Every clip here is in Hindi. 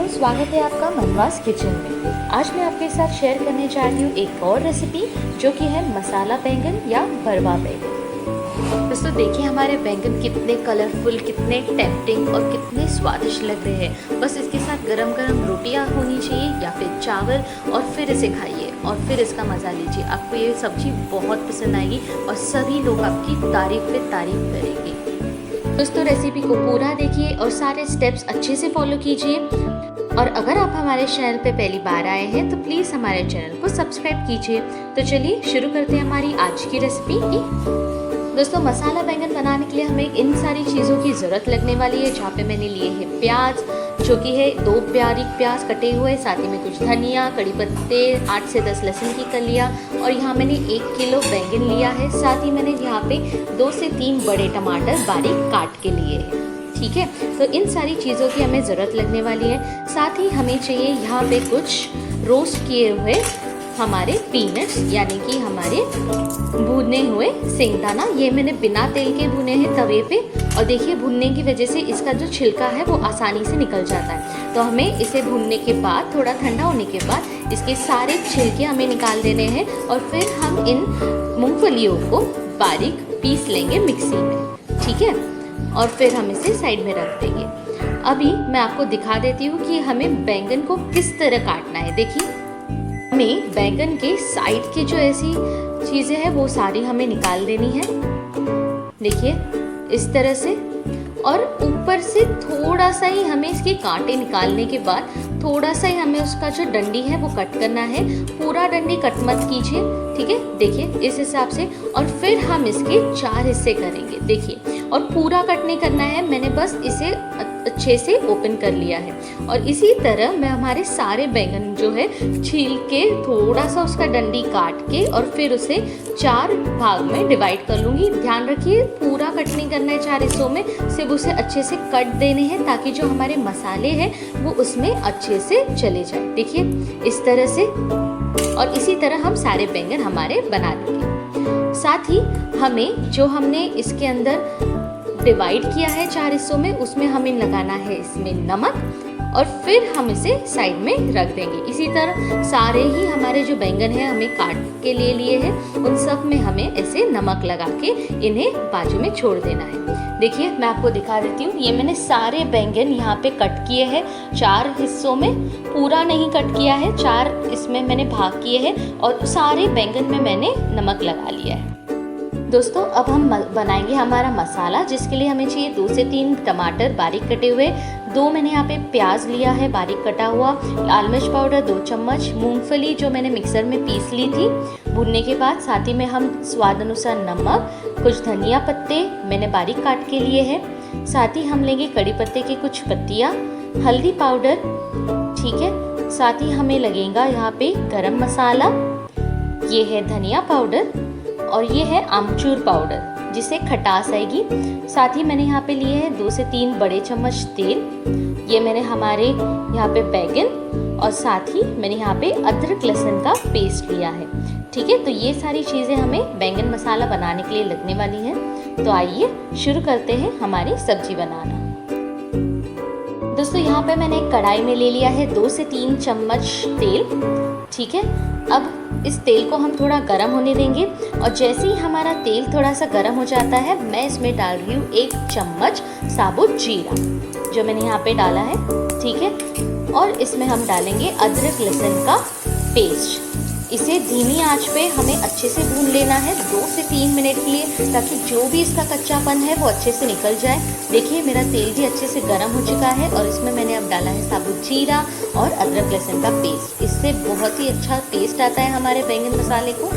दोस्तों, स्वागत है आपका मनवास किचन में। आज मैं आपके साथ शेयर करने जा रही हूँ एक और रेसिपी जो कि है मसाला बैंगन या भरवा बैंगन। दोस्तों देखिए हमारे बैंगन कितने कलरफुल, कितने टेम्पटिंग और कितने स्वादिष्ट लग रहे हैं। बस इसके साथ गरम गरम रोटियाँ होनी चाहिए या फिर चावल, और फिर इसे खाइए और फिर इसका मज़ा लीजिए। आपको ये सब्जी बहुत पसंद आएगी और सभी लोग आपकी तारीफ पे तारीफ करेंगे। दोस्तों रेसिपी को पूरा देखिए और सारे स्टेप्स अच्छे से फॉलो कीजिए। और अगर आप हमारे चैनल पे पहली बार आए हैं तो प्लीज़ हमारे चैनल को सब्सक्राइब कीजिए। तो चलिए शुरू करते हैं हमारी आज की रेसिपी की। दोस्तों मसाला बैंगन बनाने के लिए हमें इन सारी चीज़ों की ज़रूरत लगने वाली है। जहाँ पे मैंने लिए हैं प्याज, जो कि है 2 बारीक प्याज कटे हुए, साथ ही में कुछ धनिया, कड़ी पत्ते, 8 से 10 लहसुन की कलियाँ, और यहाँ मैंने 1 किलो बैंगन लिया है। साथ ही मैंने यहाँ पे 2 से 3 बड़े टमाटर बारीक काट के लिए हैं। ठीक है, तो इन सारी चीज़ों की हमें ज़रूरत लगने वाली है। साथ ही हमें चाहिए यहाँ पे कुछ रोस्ट किए हुए हमारे पीनट्स, यानी कि हमारे भुने हुए सेंगदाना। ये मैंने बिना तेल के भुने हैं तवे पे, और देखिए भुनने की वजह से इसका जो छिलका है वो आसानी से निकल जाता है। तो हमें इसे भुनने के बाद, थोड़ा ठंडा होने के बाद, इसके सारे छिलके हमें निकाल देने हैं। और फिर हम इन मूंगफलियों को बारीक पीस लेंगे मिक्सी में। ठीक है, और फिर हम इसे साइड में रख देंगे। अभी मैं आपको दिखा देती हूँ कि हमें बैंगन को किस तरह काटना है। देखिए हमें बैंगन के साइड की जो ऐसी चीज़ें हैं वो सारी हमें निकाल देनी है। देखिए इस तरह से, और ऊपर से थोड़ा सा ही हमें इसके कांटे निकालने के बाद थोड़ा सा ही हमें उसका जो डंडी है वो कट करना है। पूरा डंडी कट मत कीजिए, ठीक है। देखिए इस हिसाब से, और फिर हम इसके 4 हिस्से करेंगे। देखिए, और पूरा कट नहीं करना है, मैंने बस इसे अच्छे से ओपन कर लिया है। और इसी तरह मैं हमारे सारे बैंगन जो है छील के, थोड़ा सा उसका डंडी काट के, और फिर उसे 4 भाग में डिवाइड कर लूँगी। ध्यान रखिए पूरा कट नहीं करना है 4 हिस्सों में, सिर्फ उसे अच्छे से कट देने हैं ताकि जो हमारे मसाले हैं वो उसमें अच्छे से चले जाए। देखिए इस तरह से, और इसी तरह हम सारे बैंगन हमारे बना देंगे। साथ ही हमें जो हमने इसके अंदर डिवाइड किया है 4 हिस्सों में, उसमें हमें लगाना है इसमें नमक, और फिर हम इसे साइड में रख देंगे। इसी तरह सारे ही हमारे जो बैंगन हैं हमें काट के लिए हैं, उन सब में हमें ऐसे नमक लगा के इन्हें बाजू में छोड़ देना है। देखिए मैं आपको दिखा देती हूँ, ये मैंने सारे बैंगन यहाँ पे कट किए हैं 4 हिस्सों में। पूरा नहीं कट किया है, 4 इसमें मैंने भाग किए हैं, और सारे बैंगन में मैंने नमक लगा लिया है। दोस्तों अब हम बनाएंगे हमारा मसाला, जिसके लिए हमें चाहिए 2 से 3 टमाटर बारीक कटे हुए, 2 मैंने यहाँ पे प्याज लिया है बारीक कटा हुआ, लाल मिर्च पाउडर 2 चम्मच, मूंगफली जो मैंने मिक्सर में पीस ली थी भुनने के बाद, साथ ही में हम स्वाद अनुसार नमक, कुछ धनिया पत्ते मैंने बारीक काट के लिए हैं, साथ ही हम लेंगे कड़ी पत्ते की कुछ पत्तियाँ, हल्दी पाउडर, ठीक है। साथ ही हमें लगेगा यहाँ पे गरम मसाला, ये है धनिया पाउडर, और ये है आमचूर पाउडर जिससे खटास आएगी। साथ ही मैंने यहाँ पे लिए हैं 2 से 3 बड़े चम्मच तेल, ये मैंने हमारे यहाँ पे बैगन, और साथ ही मैंने यहाँ पे अदरक लहसुन का पेस्ट लिया है। ठीक है, तो ये सारी चीज़ें हमें बैंगन मसाला बनाने के लिए लगने वाली हैं। तो आइए शुरू करते हैं हमारी सब्जी बनाना। दोस्तों यहाँ पे मैंने एक कढ़ाई में ले लिया है 2 से 3 चम्मच तेल। ठीक है, अब इस तेल को हम थोड़ा गर्म होने देंगे, और जैसे ही हमारा तेल थोड़ा सा गर्म हो जाता है, मैं इसमें डाल रही हूँ 1 चम्मच साबुत जीरा जो मैंने यहाँ पे डाला है। ठीक है, और इसमें हम डालेंगे अदरक लहसुन का पेस्ट। इसे धीमी आंच पे हमें अच्छे से भून लेना है 2 से 3 मिनट के लिए, ताकि जो भी इसका कच्चापन है वो अच्छे से निकल जाए। देखिए मेरा तेल भी अच्छे से गर्म हो चुका है, और इसमें मैंने अब डाला है साबुत जीरा और अदरक लहसुन का पेस्ट। इससे बहुत ही अच्छा टेस्ट आता है हमारे बैंगन मसाले को।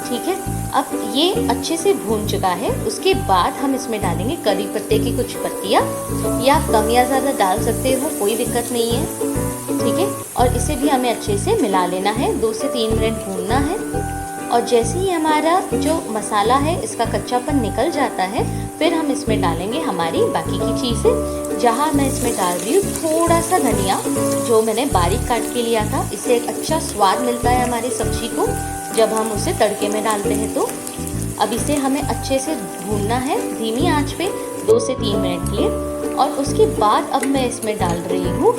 ठीक है, अब ये अच्छे से भून चुका है। उसके बाद हम इसमें डालेंगे करी पत्ते की कुछ पत्तियाँ, या आप कम या ज़्यादा डाल सकते हो, कोई दिक्कत नहीं है। ठीक है, और इसे भी हमें अच्छे से मिला लेना है, 2 से 3 मिनट भूनना है। और जैसे ही हमारा जो मसाला है इसका कच्चापन निकल जाता है, फिर हम इसमें डालेंगे हमारी बाकी की चीज़ें। जहाँ मैं इसमें डाल रही हूँ थोड़ा सा धनिया जो मैंने बारीक काट के लिया था। इससे एक अच्छा स्वाद मिलता है हमारी सब्जी को जब हम उसे तड़के में डालते हैं। तो अब इसे हमें अच्छे से भूनना है धीमी आंच पे 2 से 3 मिनट के लिए। और उसके बाद अब मैं इसमें डाल रही हूँ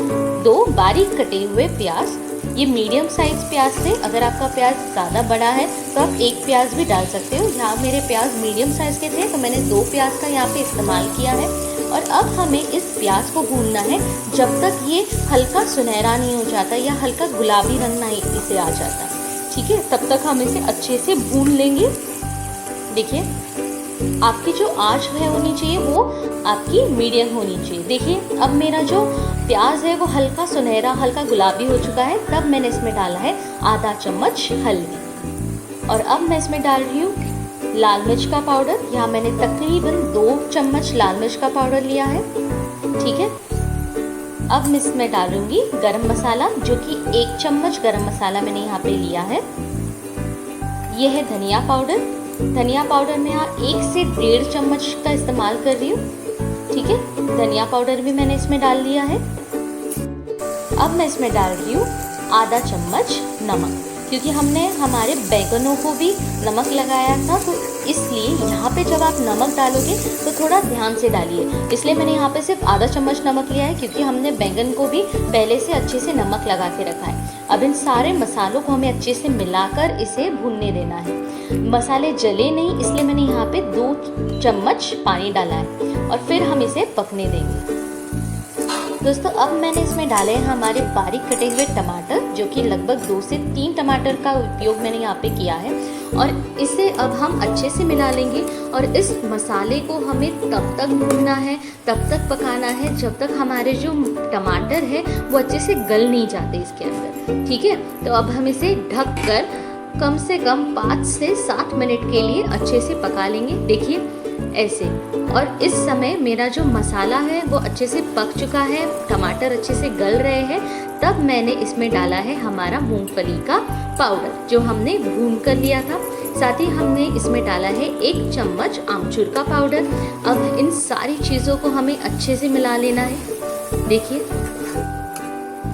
2 बारीक कटे हुए प्याज। ये मीडियम साइज प्याज थे, अगर आपका प्याज ज़्यादा बड़ा है तो आप 1 प्याज भी डाल सकते हो। यहाँ मेरे प्याज मीडियम साइज के थे तो मैंने 2 प्याज का यहाँ पे इस्तेमाल किया है। और अब हमें इस प्याज को भूनना है जब तक ये हल्का सुनहरा नहीं हो जाता या हल्का गुलाबी रंग ना इसे आ जाता, ठीक है, तब तक हम इसे अच्छे से भून लेंगे। देखिए आपकी जो आंच है होनी चाहिए वो आपकी मीडियम होनी चाहिए। देखिए अब मेरा जो प्याज है वो हल्का सुनहरा हल्का गुलाबी हो चुका है। तब मैंने इसमें डाला है आधा चम्मच हल्दी और अब मैं इसमें डाल रही हूँ लाल मिर्च का पाउडर। यहाँ मैंने तकरीबन 2 चम्मच लाल मिर्च का पाउडर लिया है, ठीक है। अब मैं इसमें डालूंगी गरम मसाला, जो कि 1 चम्मच गरम मसाला मैंने यहाँ पे लिया है। ये है धनिया पाउडर। धनिया पाउडर में यहाँ 1 से 1.5 चम्मच का इस्तेमाल कर रही हूँ, ठीक है। धनिया पाउडर भी मैंने इसमें डाल लिया है। अब मैं इसमें डाल रही हूँ आधा चम्मच नमक, क्योंकि हमने हमारे बैंगनों को भी नमक लगाया था, तो इसलिए यहाँ पे जब आप नमक डालोगे तो थोड़ा ध्यान से डालिए। इसलिए मैंने यहाँ पे सिर्फ आधा चम्मच नमक लिया है, क्योंकि हमने बैंगन को भी पहले से अच्छे से नमक लगा के रखा है। अब इन सारे मसालों को हमें अच्छे से मिलाकर इसे भूनने देना है। मसाले जले नहीं, इसलिए मैंने यहाँ पे 2 चम्मच पानी डाला है और फिर हम इसे पकने देंगे। दोस्तों अब मैंने इसमें डाले हैं हमारे बारीक कटे हुए टमाटर, जो कि लगभग 2 से 3 टमाटर का उपयोग मैंने यहाँ पे किया है। और इसे अब हम अच्छे से मिला लेंगे और इस मसाले को हमें तब तक भूनना है, तब तक पकाना है जब तक हमारे जो टमाटर है वो अच्छे से गल नहीं जाते इसके अंदर, ठीक है। तो अब हम इसे ढक कर कम से कम 5 से 7 मिनट के लिए अच्छे से पका लेंगे। देखिए ऐसे। और इस समय मेरा जो मसाला है वो अच्छे से पक चुका है, टमाटर अच्छे से गल रहे हैं। तब मैंने इसमें डाला है हमारा मूंगफली का पाउडर, जो हमने भून कर लिया था। साथ ही हमने इसमें डाला है 1 चम्मच आमचूर का पाउडर। अब इन सारी चीज़ों को हमें अच्छे से मिला लेना है। देखिए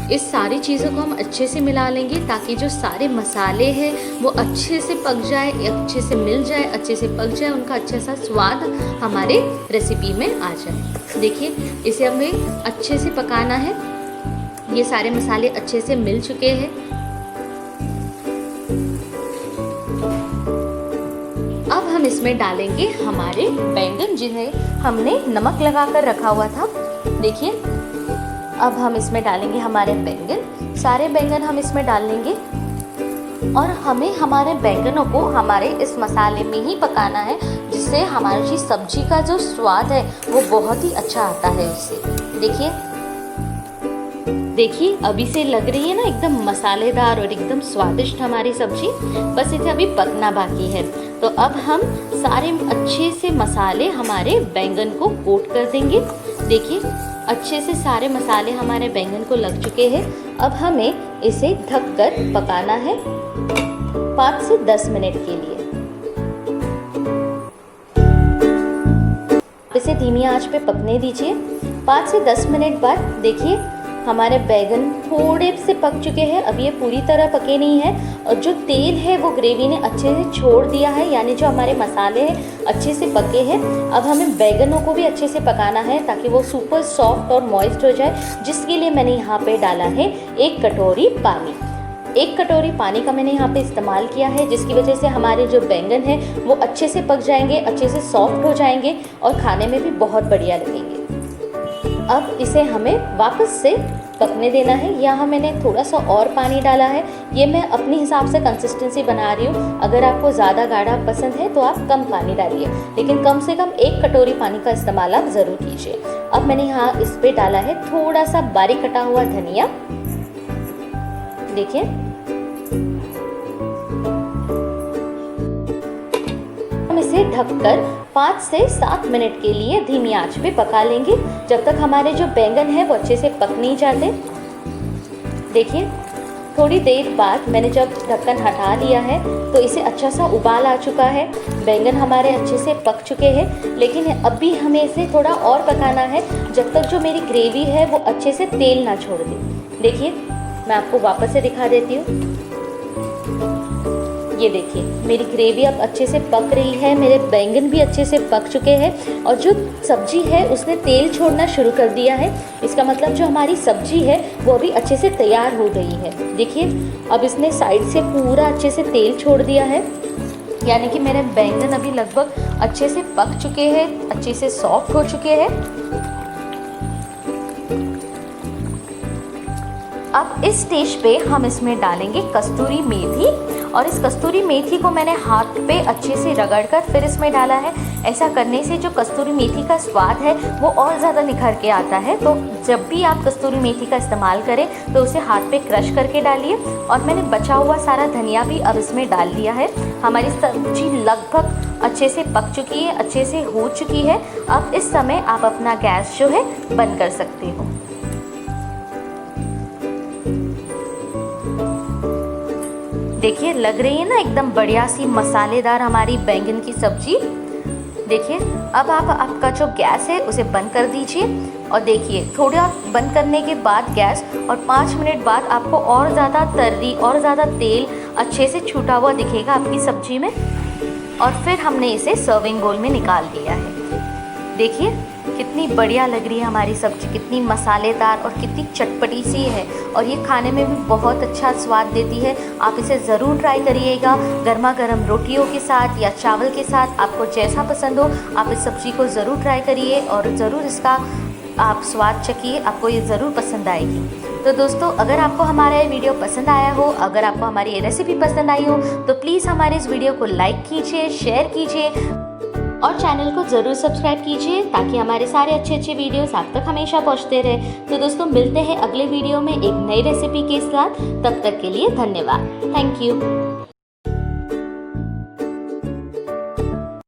इस सारी चीज़ों को हम अच्छे से मिला लेंगे ताकि जो सारे मसाले हैं वो अच्छे से पक जाए, अच्छे से मिल जाए, अच्छे से पक जाए, उनका अच्छा सा स्वाद हमारे रेसिपी में आ जाए। देखिए इसे हमें अच्छे से पकाना है। ये सारे मसाले अच्छे से मिल चुके हैं। अब हम इसमें डालेंगे हमारे बैंगन, जिन्हें हमने नमक लगा कर रखा हुआ था। देखिए अब हम इसमें डालेंगे हमारे बैंगन। सारे बैंगन हम इसमें डाल लेंगे और हमें हमारे बैंगनों को हमारे इस मसाले में ही पकाना है, जिससे हमारी सब्जी का जो स्वाद है वो बहुत ही अच्छा आता है उससे। देखिए अभी से लग रही है ना एकदम मसालेदार और एकदम स्वादिष्ट हमारी सब्जी। बस इसे अभी पकना बाकी है। तो अब हम सारे अच्छे से मसाले हमारे बैंगन को कोट कर देंगे। देखिए अच्छे से सारे मसाले हमारे बैंगन को लग चुके हैं। अब हमें इसे ढककर पकाना है 5 से 10 मिनट के लिए। इसे धीमी आंच पे पकने दीजिए। 5 से 10 मिनट बाद देखिए हमारे बैंगन थोड़े से पक चुके हैं। अब ये पूरी तरह पके नहीं है और जो तेल है वो ग्रेवी ने अच्छे से छोड़ दिया है, यानी जो हमारे मसाले हैं अच्छे से पके हैं। अब हमें बैंगनों को भी अच्छे से पकाना है ताकि वो सुपर सॉफ्ट और मॉइस्ट हो जाए, जिसके लिए मैंने यहाँ पे डाला है 1 कटोरी पानी। 1 कटोरी पानी का मैंने यहाँ पे इस्तेमाल किया है, जिसकी वजह से हमारे जो बैंगन हैं वो अच्छे से पक जाएंगे, अच्छे से सॉफ्ट हो जाएंगे और खाने में भी बहुत बढ़िया लगेंगे। अब इसे हमें वापस से पकने देना है। यहाँ मैंने थोड़ा सा और पानी डाला है। ये मैं अपने हिसाब से कंसिस्टेंसी बना रही हूँ। अगर आपको ज़्यादा गाढ़ा पसंद है तो आप कम पानी डालिए, लेकिन कम से कम 1 कटोरी पानी का इस्तेमाल आप ज़रूर कीजिए। अब मैंने यहाँ इस पे डाला है थोड़ा सा बारीक कटा हुआ धनिया। देखिए हम इसे ढककर 5 से 7 मिनट के लिए धीमी आंच पे पका लेंगे, जब तक हमारे जो बैंगन है वो अच्छे से पक नहीं जाते। देखिए थोड़ी देर बाद मैंने जब ढक्कन हटा लिया है तो इसे अच्छा सा उबाल आ चुका है। बैंगन हमारे अच्छे से पक चुके हैं, लेकिन अभी हमें इसे थोड़ा और पकाना है जब तक जो मेरी ग्रेवी है वो अच्छे से तेल ना छोड़ दे। देखिए मैं आपको वापस से दिखा देती हूँ। ये देखिए मेरी ग्रेवी अब अच्छे से पक रही है, मेरे बैंगन भी अच्छे से पक चुके हैं और जो सब्जी है उसने तेल छोड़ना शुरू कर दिया है। इसका मतलब जो हमारी सब्जी है वो अभी अच्छे से तैयार हो गई है। देखिए अब इसने साइड से पूरा अच्छे से तेल छोड़ दिया है, यानी कि मेरे बैंगन अभी लगभग अच्छे से पक चुके हैं, अच्छे से सॉफ्ट हो चुके हैं। अब इस स्टेज पे हम इसमें डालेंगे कस्तूरी मेथी और इस कस्तूरी मेथी को मैंने हाथ पे अच्छे से रगड़कर फिर इसमें डाला है। ऐसा करने से जो कस्तूरी मेथी का स्वाद है वो और ज़्यादा निखर के आता है। तो जब भी आप कस्तूरी मेथी का इस्तेमाल करें तो उसे हाथ पे क्रश करके डालिए। और मैंने बचा हुआ सारा धनिया भी अब इसमें डाल दिया है। हमारी सब्जी लगभग अच्छे से पक चुकी है, अच्छे से हो चुकी है। अब इस समय आप अपना गैस जो है बंद कर सकते हो। देखिए लग रही है ना एकदम बढ़िया सी मसालेदार हमारी बैंगन की सब्जी। देखिए अब आप आपका जो गैस है उसे बंद कर दीजिए और देखिए थोड़ा बंद करने के बाद गैस और 5 मिनट बाद आपको और ज़्यादा तर्री और ज़्यादा तेल अच्छे से छूटा हुआ दिखेगा आपकी सब्जी में। और फिर हमने इसे सर्विंग बोल में निकाल लिया है। देखिए कितनी बढ़िया लग रही है हमारी सब्जी, कितनी मसालेदार और कितनी चटपटी सी है और ये खाने में भी बहुत अच्छा स्वाद देती है। आप इसे ज़रूर ट्राई करिएगा गर्मा गर्म रोटियों के साथ या चावल के साथ, आपको जैसा पसंद हो आप इस सब्ज़ी को ज़रूर ट्राई करिए और ज़रूर इसका आप स्वाद चखिए, आपको ये ज़रूर पसंद आएगी। तो दोस्तों अगर आपको हमारा ये वीडियो पसंद आया हो, अगर आपको हमारी ये रेसिपी पसंद आई हो तो प्लीज़ हमारे इस वीडियो को लाइक कीजिए, शेयर कीजिए और चैनल को ज़रूर सब्सक्राइब कीजिए ताकि हमारे सारे अच्छे वीडियोस आप तक हमेशा पहुंचते रहे। तो दोस्तों मिलते हैं अगले वीडियो में एक नई रेसिपी के साथ, तब तक के लिए धन्यवाद। Thank you.